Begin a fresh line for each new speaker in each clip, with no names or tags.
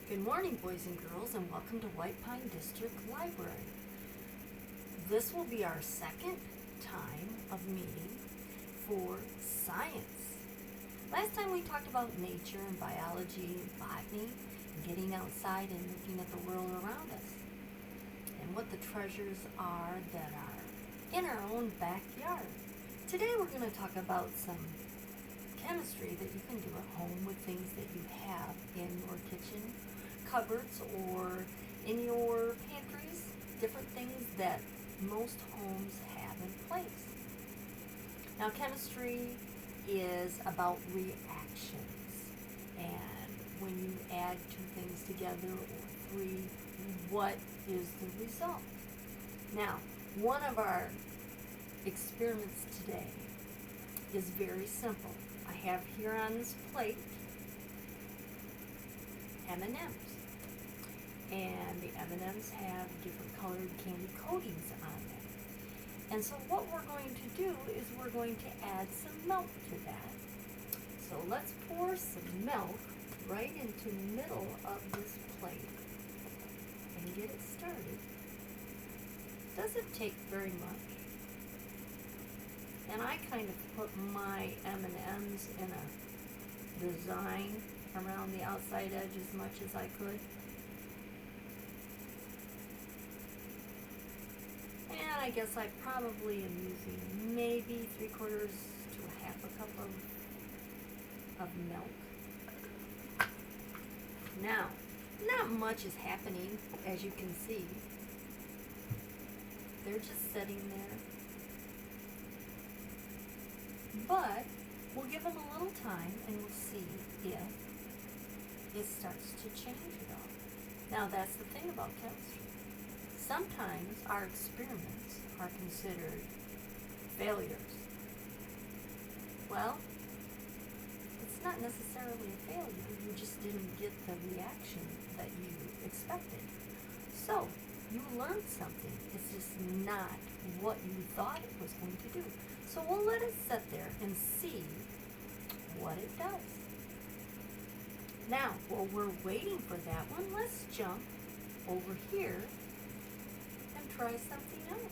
Good morning, boys and girls, and welcome to White Pine District Library. This will be our second time of meeting for science. Last time we talked about nature and biology and botany and getting outside and looking at the world around us and what the treasures are that are in our own backyard. Today we're going to talk about some chemistry that you can do at home with things that you have in your kitchen cupboards or in your pantries, different things that most homes have in place. Now, chemistry is about reactions, and when you add two things together or three, what is the result? Now, one of our experiments today is very simple. I have here on this plate M&Ms, and the M&Ms have different colored candy coatings on them. And so what we're going to do is we're going to add some milk to that. So let's pour some milk right into the middle of this plate and get it started. Doesn't take very much. And I kind of put my M&Ms in a design around the outside edge as much as I could. And I guess I probably am using maybe 3/4 to a half a cup of milk. Now, not much is happening, as you can see. They're just sitting there. But we'll give them a little time and we'll see if it starts to change at all. Now, that's the thing about chemistry. Sometimes our experiments are considered failures. Well, it's not necessarily a failure. You just didn't get the reaction that you expected. So, you learned something. It's just not what you thought it was going to do. So we'll let it sit there and see what it does. Now, while we're waiting for that one, let's jump over here and try something else.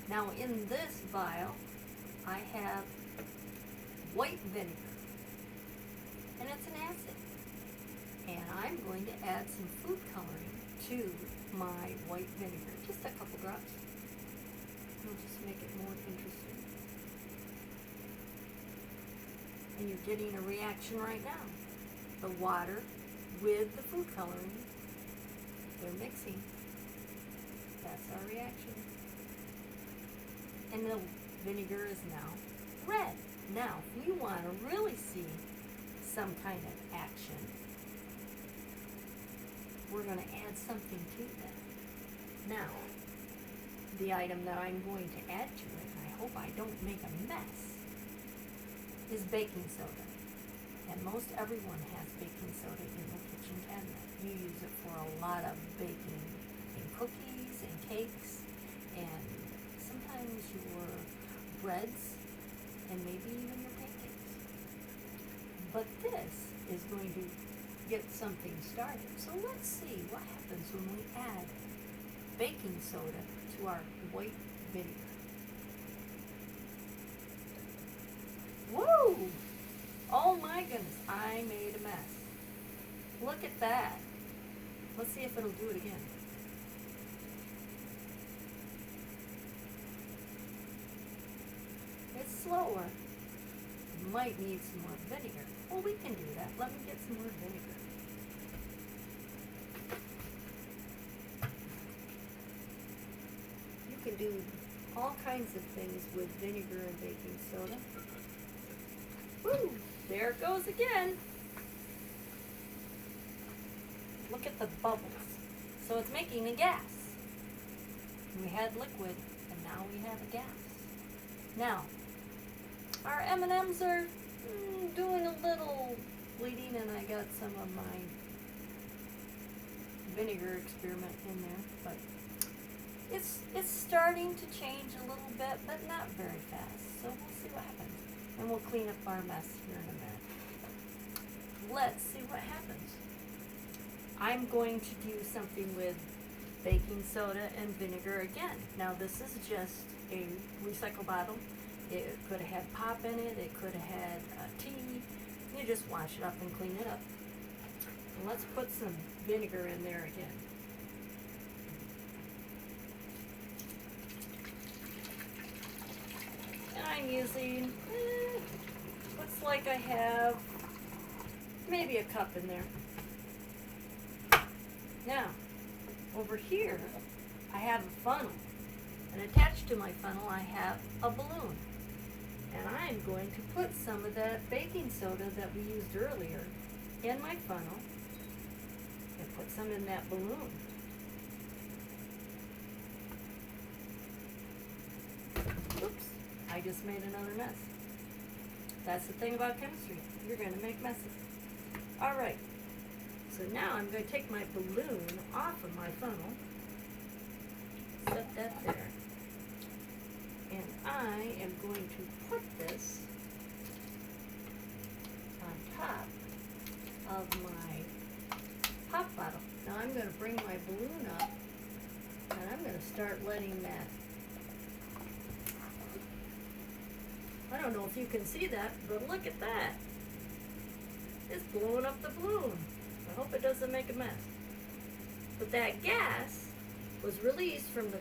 Now, in this vial, I have white vinegar, and it's an acid. And I'm going to add some food coloring to my white vinegar, just a couple drops. It'll just make it more interesting. And you're getting a reaction right now. The water with the food coloring, they're mixing. That's our reaction. And the vinegar is now red. Now, if we want to really see some kind of action, we're going to add something to that. Now, the item that I'm going to add to it, and I hope I don't make a mess, is baking soda. And most everyone has baking soda in their kitchen cabinet. You use it for a lot of baking in cookies and cakes and sometimes your breads and maybe even your pancakes. But this is going to get something started. So let's see what happens when we add baking soda to our white vinegar. Woo! Oh my goodness, I made a mess. Look at that. Let's see if it'll do it again. It's slower. Might need some more vinegar. Well, we can do that. Let me get some more vinegar. You can do all kinds of things with vinegar and baking soda. Woo! There it goes again. Look at the bubbles. So it's making a gas. We had liquid, and now we have a gas. Now, our M&Ms are doing a little bleeding, and I got some of my vinegar experiment in there, but it's starting to change a little bit, but not very fast. So we'll see what happens, and we'll clean up our mess here in a minute. let's see what happens. I'm going to do something with baking soda and vinegar again. Now this is just a recycle bottle. It could have had pop in it, it could have had tea. You just wash it up and clean it up. And let's put some vinegar in there again. And I'm using, looks like I have maybe a cup in there. Now, over here, I have a funnel. And attached to my funnel, I have a balloon. And I'm going to put some of that baking soda that we used earlier in my funnel and put some in that balloon. Oops, I just made another mess. That's the thing about chemistry. You're going to make messes. All right. So now I'm going to take my balloon off of my funnel, set that there, and I am going to put this on top of my pop bottle. Now I'm going to bring my balloon up, and I'm going to start letting that, I don't know if you can see that, but look at that. It's blowing up the balloon. I hope it doesn't make a mess. But that gas was released from the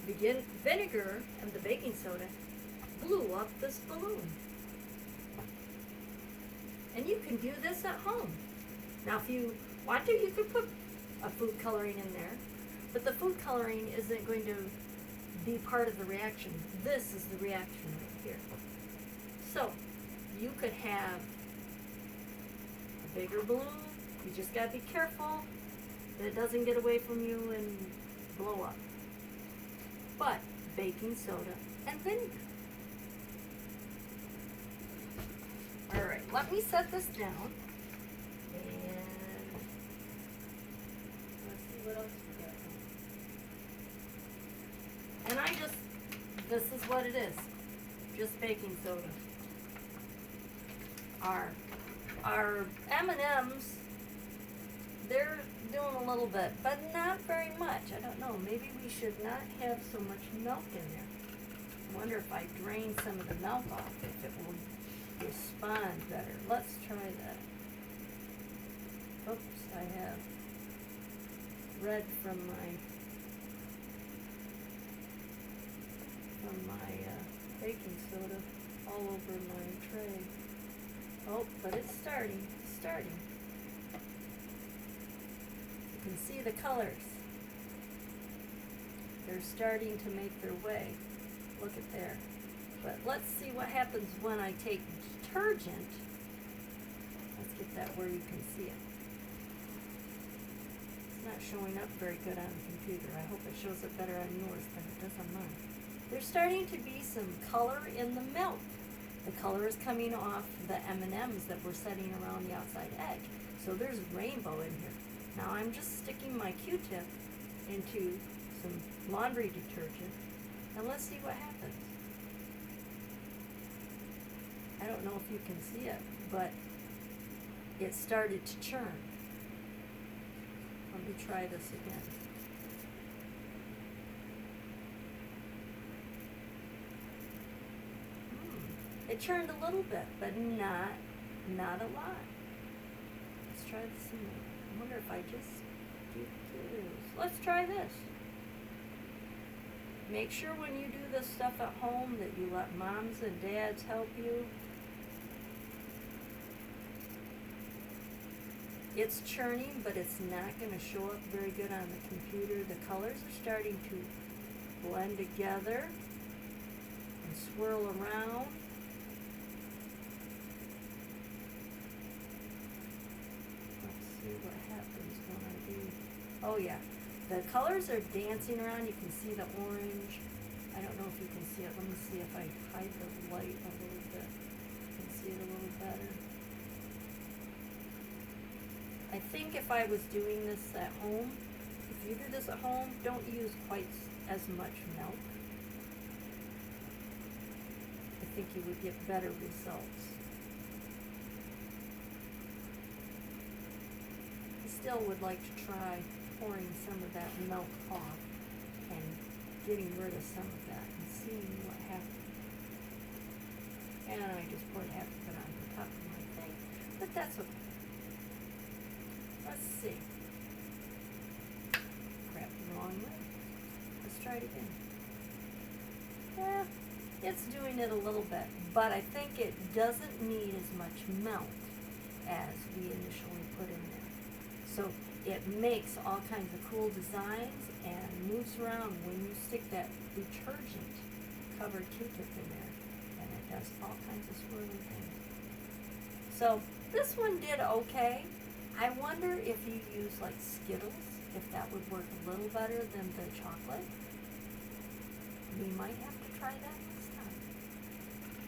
vinegar and the baking soda, blew up this balloon. And you can do this at home. Now if you want to, you could put a food coloring in there, but the food coloring isn't going to be part of the reaction. This is the reaction right here. So you could have a bigger balloon. You just gotta be careful that it doesn't get away from you and blow up. But baking soda and vinegar. Alright, let me set this down. And let's see what else we got. And this is what it is. Just baking soda. Our M&M's, they're doing a little bit, but not very much. I don't know. Maybe we should not have so much milk in there. I wonder if I drain some of the milk off, if it will respond better. Let's try that. Oops, I have red from my baking soda all over my tray. Oh, but it's starting. It's starting. You can see the colors. They're starting to make their way. Look at there. But let's see what happens when I take detergent. Let's get that where you can see it. It's not showing up very good on the computer. I hope it shows up better on yours than it does on mine. There's starting to be some color in the milk. The color is coming off the M&Ms that we're setting around the outside edge. So there's rainbow in here. Now I'm just sticking my Q-tip into some laundry detergent, and let's see what happens. I don't know if you can see it, but it started to churn. Let me try this again. It churned a little bit, but not a lot. Let's try this again. I wonder if I just do this. Let's try this. Make sure when you do this stuff at home that you let moms and dads help you. It's churning, but it's not going to show up very good on the computer. The colors are starting to blend together and swirl around. What happens when I do. Oh yeah, the colors are dancing around. You can see the orange. I don't know if you can see it. Let me see if I hide the light a little bit. You can see it a little better. I think if I was doing this at home, if you do this at home, don't use quite as much milk. I think you would get better results. still would like to try pouring some of that milk off and getting rid of some of that and seeing what happens. And I just poured half of it on the top of my thing, but that's okay. Let's see. Crap, the wrong way. Let's try it again. Yeah, it's doing it a little bit, but I think it doesn't need as much milk as we initially put in there. So it makes all kinds of cool designs and moves around when you stick that detergent covered Q-tip in there, and it does all kinds of swirly things. So this one did okay. I wonder if you use like Skittles, if that would work a little better than the chocolate. We might have to try that next time.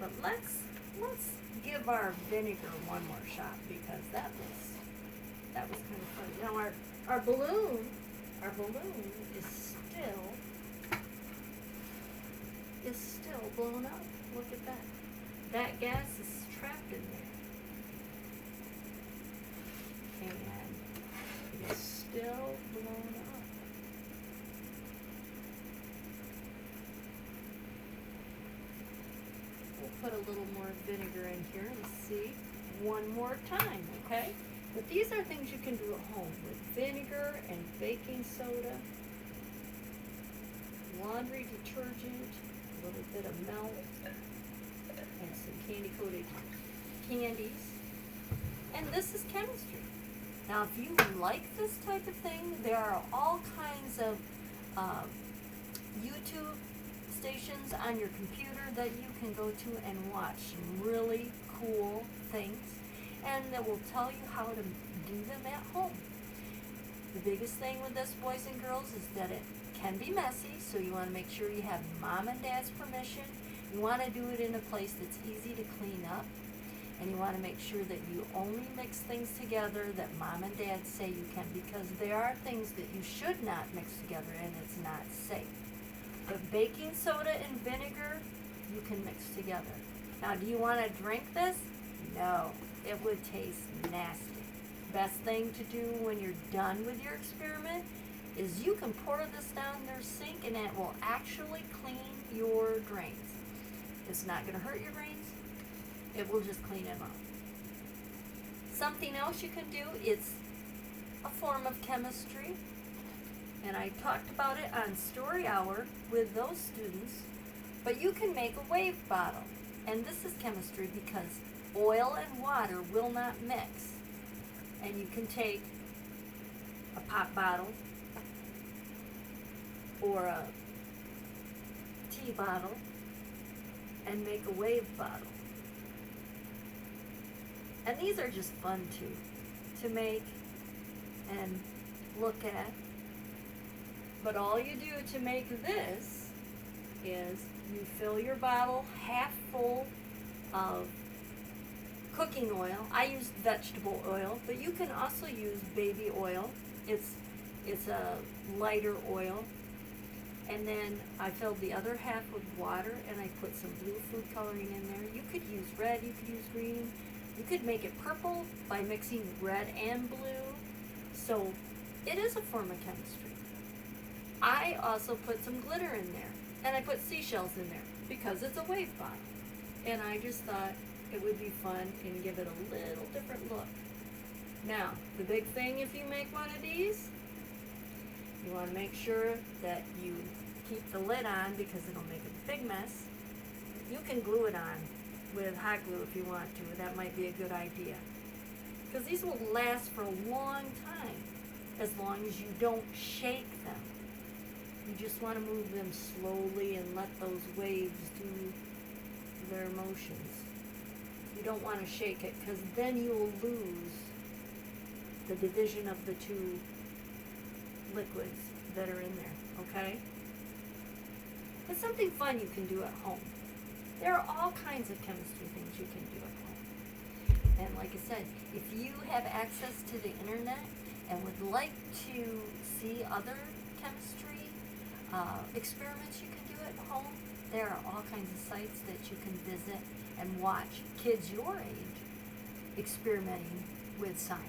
But let's give our vinegar one more shot, because that was kind of fun. Now our balloon is still blown up. Look at that. That gas is trapped in there. And it is still blown up. We'll put a little more vinegar in here and see one more time, okay? But these are things you can do at home with vinegar and baking soda, laundry detergent, a little bit of milk, and some candy-coated candies. And this is chemistry. Now, if you like this type of thing, there are all kinds of YouTube stations on your computer that you can go to and watch some really cool things, and that will tell you how to do them at home. The biggest thing with this, boys and girls, is that it can be messy, so you want to make sure you have mom and dad's permission. You want to do it in a place that's easy to clean up, and you want to make sure that you only mix things together that mom and dad say you can, because there are things that you should not mix together and it's not safe. But baking soda and vinegar, you can mix together. Now, do you want to drink this? No, it would taste nasty. Best thing to do when you're done with your experiment is you can pour this down their sink and it will actually clean your drains. It's not going to hurt your drains. It will just clean them up. Something else you can do, it's a form of chemistry. And I talked about it on Story Hour with those students. But you can make a wave bottle. And this is chemistry because oil and water will not mix. And you can take a pop bottle or a tea bottle and make a wave bottle. And these are just fun too, to make and look at. But all you do to make this is you fill your bottle half full of cooking oil. I use vegetable oil, but you can also use baby oil. It's a lighter oil. And then I filled the other half with water, and I put some blue food coloring in there. You could use red, you could use green. You could make it purple by mixing red and blue. So it is a form of chemistry. I also put some glitter in there, and I put seashells in there because it's a wave bottle. And I just thought it would be fun and give it a little different look. Now, the big thing if you make one of these, you want to make sure that you keep the lid on because it'll make a big mess. You can glue it on with hot glue if you want to. That might be a good idea. Because these will last for a long time as long as you don't shake them. You just want to move them slowly and let those waves do their motions. You don't want to shake it because then you'll lose the division of the two liquids that are in there, okay? It's something fun you can do at home. There are all kinds of chemistry things you can do at home. And like I said, if you have access to the internet and would like to see other chemistry experiments you can do at home, there are all kinds of sites that you can visit and watch kids your age experimenting with science.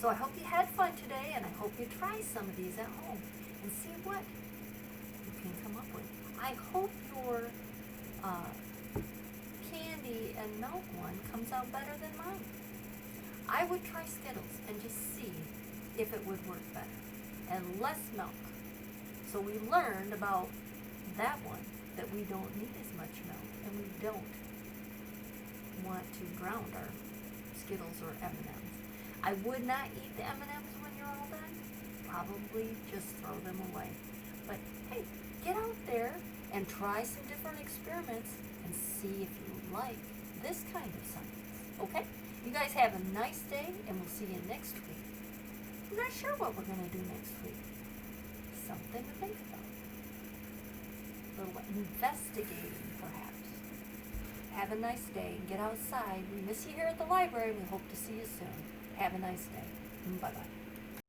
So I hope you had fun today, and I hope you try some of these at home and see what you can come up with. I hope your candy and milk one comes out better than mine. I would try Skittles and just see if it would work better. And less milk. So we learned about that one, that we don't need as much milk, and we don't want to drown our Skittles or M&Ms. I would not eat the M&Ms when you're all done. Probably just throw them away. But hey, get out there and try some different experiments and see if you like this kind of science. Okay? You guys have a nice day, and we'll see you next week. I'm not sure what we're going to do next week. Something to think about. A little investigating, perhaps. Have a nice day and get outside. We miss you here at the library. We hope to see you soon. Have a nice day. Bye-bye.